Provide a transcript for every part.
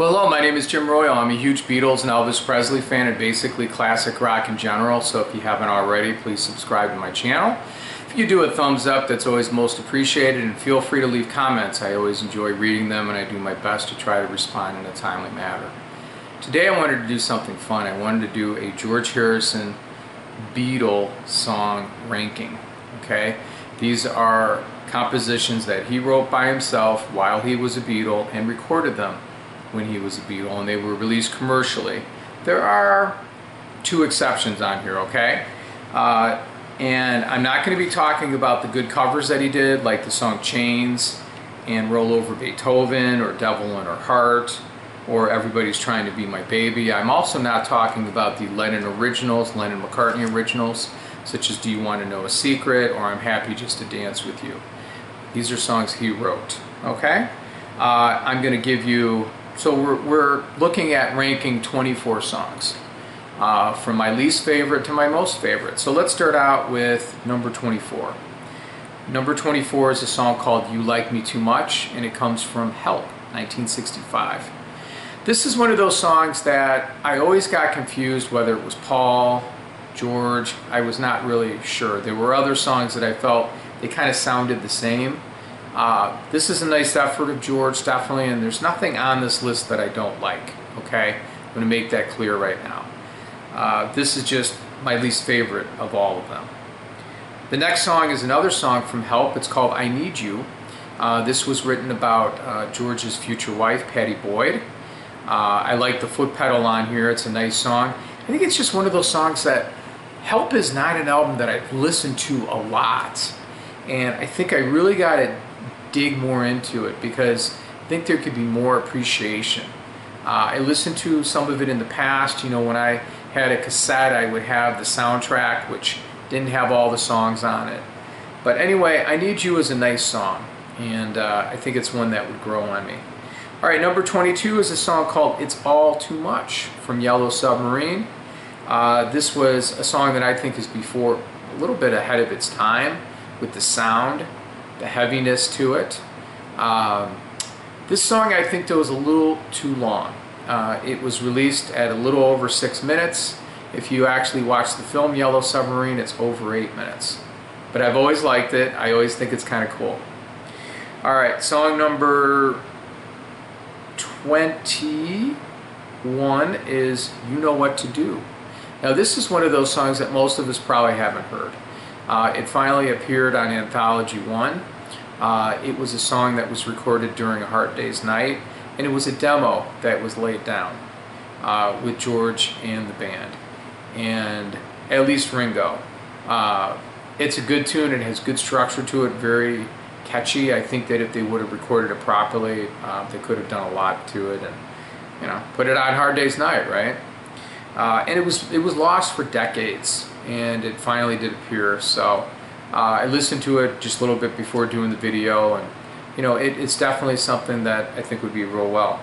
Well, hello, my name is Jim Royal. I'm a huge Beatles and Elvis Presley fan and basically classic rock in general, so if you haven't already, please subscribe to my channel. If you do a thumbs up, that's always most appreciated, and feel free to leave comments. I always enjoy reading them and I do my best to try to respond in a timely manner. Today I wanted to do something fun. I wanted to do a George Harrison Beatle song ranking. Okay, these are compositions that he wrote by himself while he was a Beatle and recorded them when he was a Beatle, and they were released commercially. There are two exceptions on here, okay? And I'm not going to be talking about the good covers that he did, like the song Chains and Roll Over Beethoven or Devil in Her Heart or Everybody's Trying to Be My Baby. I'm also not talking about the Lennon originals, Lennon McCartney originals, such as Do You Want to Know a Secret or I'm Happy Just to Dance With You. These are songs he wrote, okay? I'm going to give you, so we're looking at ranking 24 songs from my least favorite to my most favorite. So let's start out with number 24. Number 24 is a song called You Like Me Too Much, and it comes from Help, 1965. This is one of those songs that I always got confused whether it was Paul, George. I was not really sure. There were other songs that I felt they kind of sounded the same. This is a nice effort of George, definitely, and there's nothing on this list that I don't like, okay? I'm going to make that clear right now. This is just my least favorite of all of them. The next song is another song from Help. It's called I Need You. This was written about George's future wife, Pattie Boyd. I like the foot pedal on here. It's a nice song. I think it's just one of those songs that Help is not an album that I've listened to a lot. And I think I really got to dig more into it because I think there could be more appreciation. I listened to some of it in the past. You know, when I had a cassette, I would have the soundtrack, which didn't have all the songs on it. But anyway, I Need You is a nice song, and I think it's one that would grow on me. All right, number 22 is a song called It's All Too Much from Yellow Submarine. This was a song that I think is before a little bit ahead of its time with the sound, the heaviness to it. This song I think though was a little too long. It was released at a little over 6 minutes. If you actually watch the film Yellow Submarine, it's over 8 minutes. But I've always liked it. I always think it's kind of cool. Alright, song number 21 is You Know What to Do. Now this is one of those songs that most of us probably haven't heard. It finally appeared on Anthology 1. It was a song that was recorded during A Hard Day's Night, and it was a demo that was laid down with George and the band, and at least Ringo. It's a good tune, it has good structure to it, very catchy. I think that if they would have recorded it properly, they could have done a lot to it and, you know, put it on Hard Day's Night, right? And it was lost for decades, and it finally did appear. So I listened to it just a little bit before doing the video, and you know, it's definitely something that I think would be do real well.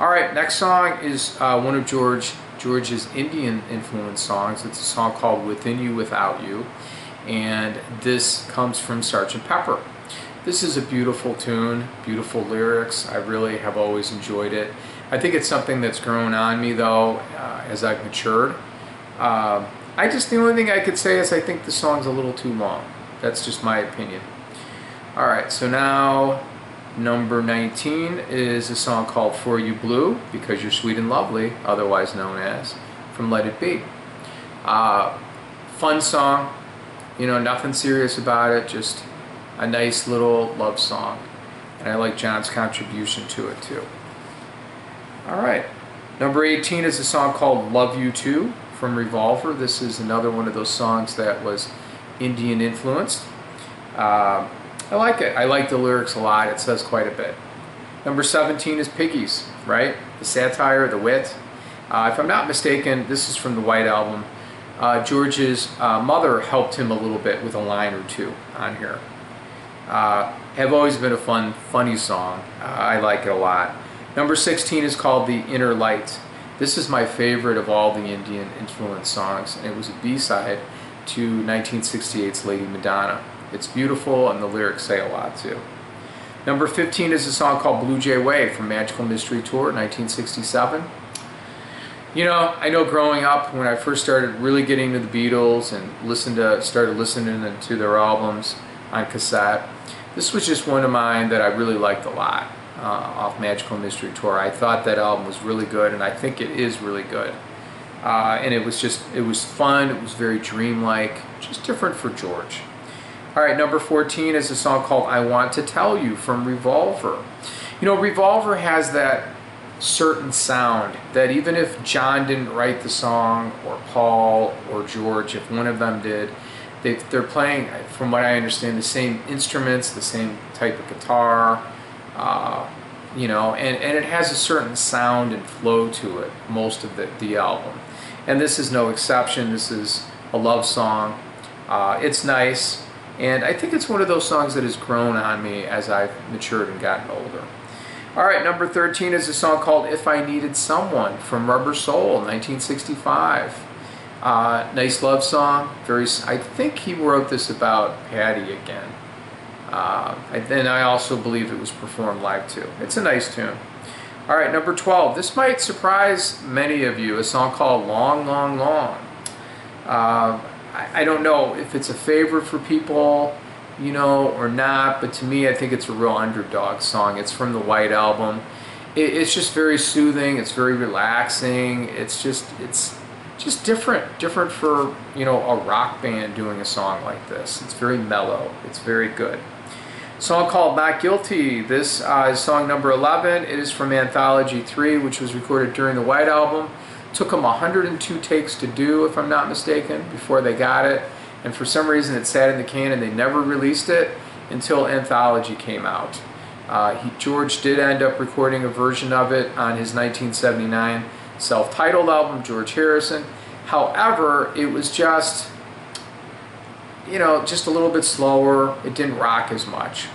All right, next song is one of George's Indian influence songs. It's a song called Within You Without You, and this comes from Sgt. Pepper. This is a beautiful tune, beautiful lyrics. I really have always enjoyed it. I think it's something that's grown on me though as I've matured. The only thing I could say is I think the song's a little too long. That's just my opinion. Alright, so now number 19 is a song called For You Blue, Because You're Sweet and Lovely, otherwise known as, from Let It Be. Fun song, you know, nothing serious about it, just a nice little love song. And I like John's contribution to it too. Alright, number 18 is a song called Love You Too from Revolver. This is another one of those songs that was Indian influenced. I like it. I like the lyrics a lot. It says quite a bit. Number 17 is Piggies, right? The satire, the wit. If I'm not mistaken, this is from the White Album. George's mother helped him a little bit with a line or two on here. Have always been a funny song. I like it a lot. Number 16 is called The Inner Light. This is my favorite of all the Indian influence songs, and it was a B-side to 1968's Lady Madonna. It's beautiful, and the lyrics say a lot too. Number 15 is a song called Blue Jay Way from Magical Mystery Tour, 1967. You know, I know growing up when I first started really getting into the Beatles and started listening to their albums on cassette, this was just one of mine that I really liked a lot off Magical Mystery Tour. I thought that album was really good, and I think it is really good. And it was fun, it was very dreamlike, just different for George. All right, number 14 is a song called I Want to Tell You from Revolver. You know, Revolver has that certain sound that even if John didn't write the song, or Paul or George, if one of them did, they're playing, from what I understand, the same instruments, the same type of guitar, you know, and it has a certain sound and flow to it, most of the album. And this is no exception. This is a love song. It's nice, and I think it's one of those songs that has grown on me as I've matured and gotten older. All right, number 13 is a song called If I Needed Someone from Rubber Soul, 1965. Nice love song. I think he wrote this about Patty again. And I also believe it was performed live too. It's a nice tune. All right, number 12. This might surprise many of you. A song called Long, Long, Long. I don't know if it's a favorite for people, you know, or not, but to me, I think it's a real underdog song. It's from the White Album. It's just very soothing. It's very relaxing. It's just different for, you know, a rock band doing a song like this. It's very mellow. It's very good. Song called Not Guilty. This is song number 11. It is from Anthology 3, which was recorded during the White Album. Took them 102 takes to do, if I'm not mistaken, before they got it. And for some reason it sat in the can and they never released it until Anthology came out. George did end up recording a version of it on his 1979 self-titled album, George Harrison. However, it was just, you know, just a little bit slower. It didn't rock as much.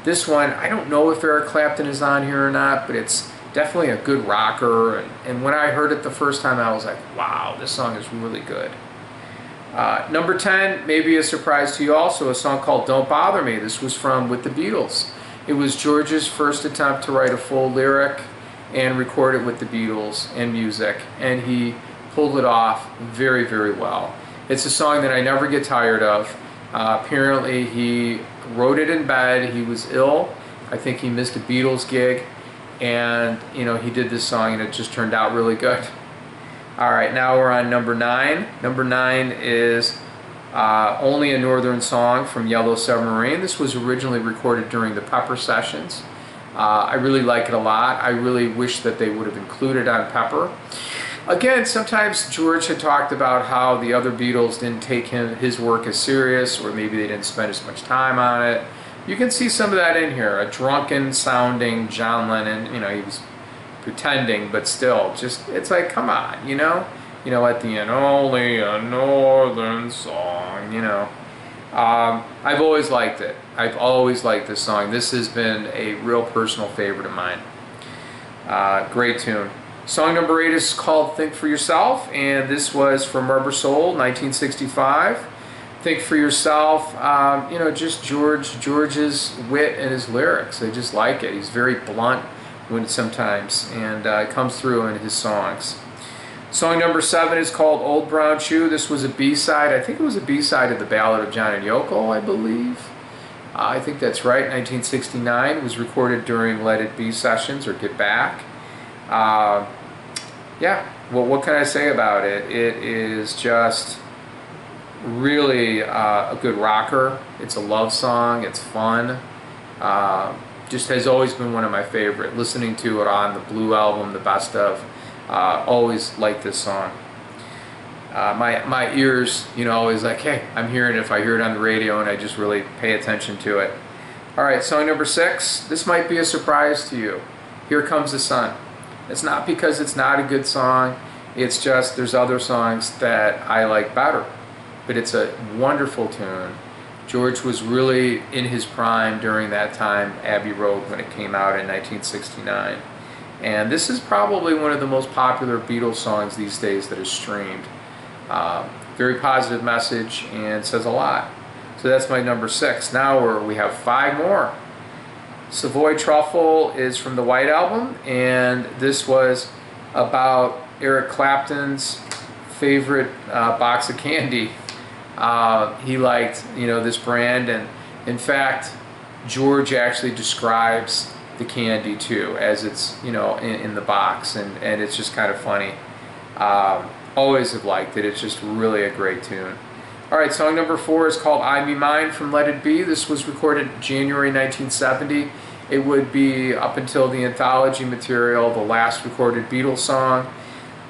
This one, I don't know if Eric Clapton is on here or not, but it's definitely a good rocker. And when I heard it the first time, I was like, wow, this song is really good. Number 10, maybe a surprise to you also, a song called Don't Bother Me. This was from With the Beatles. It was George's first attempt to write a full lyric and record it with the Beatles and music, and he pulled it off very, very well. It's a song that I never get tired of. Apparently he wrote it in bed. He was ill. I think he missed a Beatles gig, and you know, he did this song and it just turned out really good. All right, now we're on number 9. Number 9 is Only a Northern Song from Yellow Submarine. This was originally recorded during the Pepper sessions. I really like it a lot. I really wish that they would have included on Pepper. Again, sometimes George had talked about how the other Beatles didn't take his work as serious, or maybe they didn't spend as much time on it. You can see some of that in here. A drunken sounding John Lennon, you know, he was pretending, but still, just, it's like, come on, you know? You know, at the end, only a northern song, you know. I've always liked it. I've always liked this song. This has been a real personal favorite of mine. Great tune. Song number 8 is called Think for Yourself, and this was from Rubber Soul, 1965. Think for Yourself, you know, just George's wit and his lyrics. I just like it. He's very blunt sometimes, and it comes through in his songs. Song number 7 is called Old Brown Shoe. This was a B-side. I think it was a B-side of the Ballad of John and Yoko, I believe. I think that's right, 1969. It was recorded during Let It Be sessions, or Get Back. Yeah, well, what can I say about it? It is just really a good rocker. It's a love song. It's fun. Just has always been one of my favorite. Listening to it on the Blue Album, the best of, always liked this song. My ears, you know, always like, hey, I'm hearing it if I hear it on the radio, and I just really pay attention to it. All right, song number 6. This might be a surprise to you. Here Comes the Sun. It's not because it's not a good song. It's just there's other songs that I like better. But it's a wonderful tune. George was really in his prime during that time, Abbey Road, when it came out in 1969. And this is probably one of the most popular Beatles songs these days that is streamed. Very positive message and says a lot. So that's my number 6. Now we have 5 more. Savoy Truffle is from the White Album, and this was about Eric Clapton's favorite box of candy. He liked, this brand, and in fact, George actually describes the candy too, as it's, in the box, and it's just kind of funny. Always have liked it. It's just really a great tune. Alright, song number 4 is called I Be Mine from Let It Be. This was recorded January 1970. It would be, up until the anthology material, the last recorded Beatles song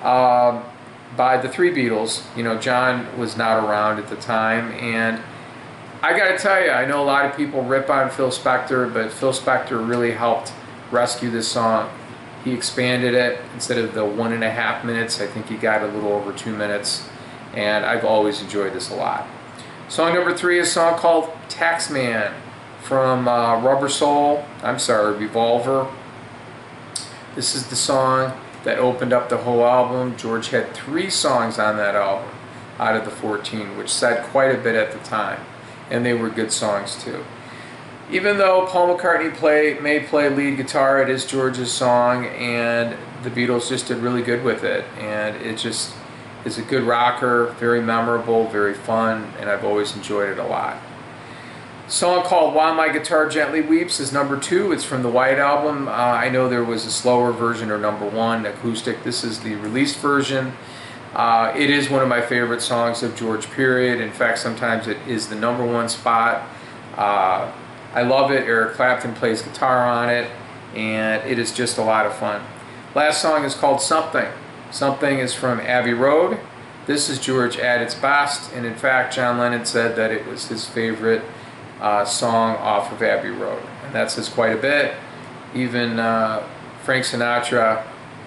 by the 3 Beatles. John was not around at the time, and I gotta tell you, I know a lot of people rip on Phil Spector, but Phil Spector really helped rescue this song. He expanded it. Instead of the 1.5 minutes, I think he got a little over 2 minutes, and I've always enjoyed this a lot. Song number 3 is a song called Taxman from Revolver. This is the song that opened up the whole album. George had 3 songs on that album out of the 14, which said quite a bit at the time, and they were good songs too. Even though Paul McCartney may play lead guitar, it is George's song, and the Beatles just did really good with it, and it just is a good rocker, very memorable, very fun, and I've always enjoyed it a lot. A song called While My Guitar Gently Weeps is number 2. It's from the White Album. I know there was a slower version, or number 1, acoustic. This is the released version. It is one of my favorite songs of George, period. In fact, sometimes it is the number 1 spot. I love it. Eric Clapton plays guitar on it, and it is just a lot of fun. Last song is called Something. Something is from Abbey Road. This is George at its best, and in fact, John Lennon said that it was his favorite song off of Abbey Road, and that says quite a bit. Even Frank Sinatra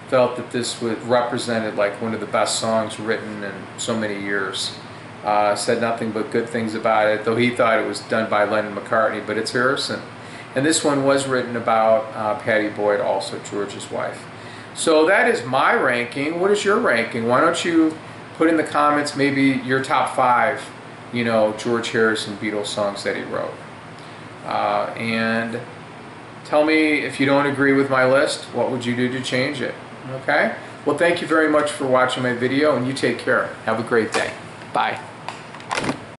felt that this represented like one of the best songs written in so many years. Said nothing but good things about it, though he thought it was done by Lennon and McCartney, but it's Harrison. And this one was written about Pattie Boyd, also George's wife. So that is my ranking. What is your ranking? Why don't you put in the comments maybe your top 5, George Harrison Beatles songs that he wrote. And tell me, if you don't agree with my list, what would you do to change it? Okay? Well, thank you very much for watching my video, and you take care. Have a great day. Bye.